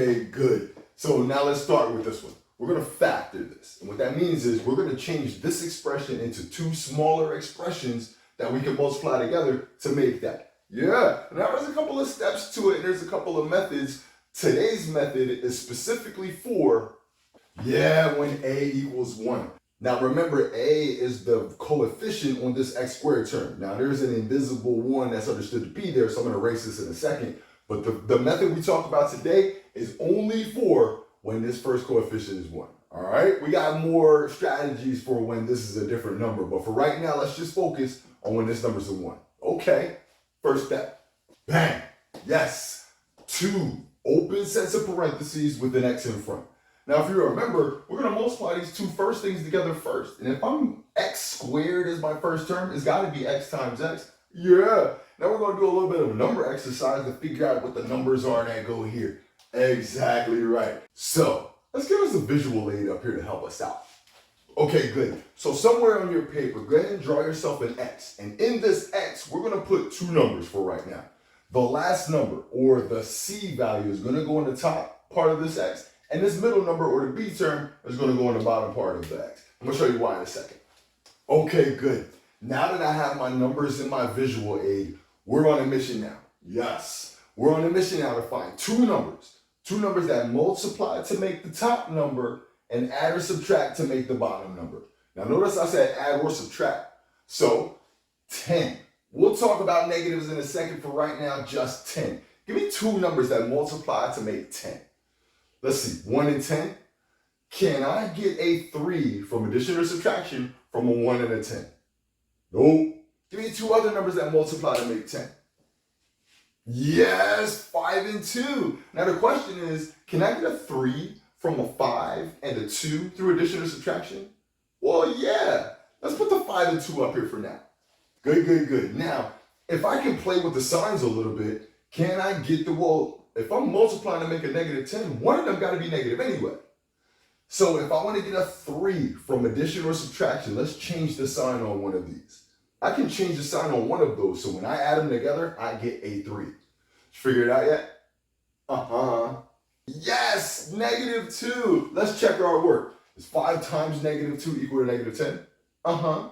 Okay, good. So now let's start with this one. We're going to factor this. And what that means is we're going to change this expression into two smaller expressions that we can multiply together to make that. Yeah, now there's a couple of steps to it and there's a couple of methods. Today's method is specifically for, when a equals 1. Now remember, a is the coefficient on this x squared term. Now there's an invisible 1 that's understood to be there, so I'm going to erase this in a second. But the method we talk about today is only for when this first coefficient is 1. All right? We got more strategies for when this is a different number. But for right now, let's just focus on when this number's a 1. Okay, first step. Bang. Yes. 2 open sets of parentheses with an x in front. Now, if you remember, we're going to multiply these two first things together first. And if I'm x squared as my first term, it's got to be x times x. Yeah. Now we're going to do a little bit of a number exercise to figure out what the numbers are that go here. Exactly right. So let's give us a visual aid up here to help us out. Okay, good. So somewhere on your paper, go ahead and draw yourself an x. And in this x, we're going to put two numbers for right now. The last number, or the c value, is going to go in the top part of this x. And this middle number, or the b term, is going to go in the bottom part of the x. I'm going to show you why in a second. Okay, good. Now that I have my numbers in my visual aid, we're on a mission now. Yes, we're on a mission now to find two numbers that multiply to make the top number and add or subtract to make the bottom number. Now notice I said add or subtract. So 10. We'll talk about negatives in a second. For right now, just 10. Give me two numbers that multiply to make 10. Let's see, 1 and 10. Can I get a 3 from addition or subtraction from a 1 and a 10? Nope. Give me two other numbers that multiply to make 10. Yes, 5 and 2. Now the question is, can I get a 3 from a 5 and a 2 through addition or subtraction? Well, yeah. Let's put the 5 and 2 up here for now. Good, good, good. Now, if I can play with the signs a little bit, can I get if I'm multiplying to make a negative 10, one of them got to be negative anyway. So if I want to get a 3 from addition or subtraction, let's change the sign on one of these. I can change the sign on one of those, so when I add them together, I get a 3. Figure it out yet? Yes, negative 2. Let's check our work. Is 5 times negative 2 equal to negative 10?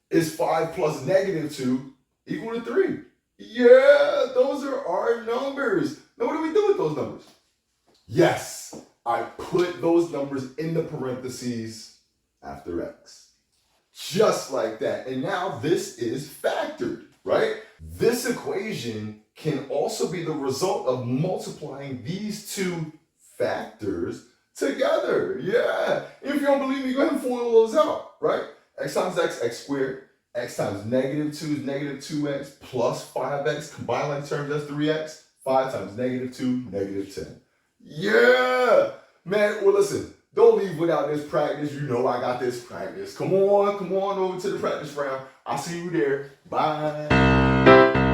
Is 5 plus negative 2 equal to 3? Yeah, those are our numbers. Now what do we do with those numbers? Yes, I put those numbers in the parentheses after x. Just like that. And now this is factored, right? This equation can also be the result of multiplying these two factors together. Yeah. If you don't believe me, go ahead and FOIL those out, right? X times x, x squared. X times negative 2 is negative 2x plus 5x. Combine like terms, that's 3x. 5 times negative 2, negative 10. Yeah. Man, well, listen. Don't leave without this practice. You know I got this practice. Come on over to the practice round. I'll see you there. Bye.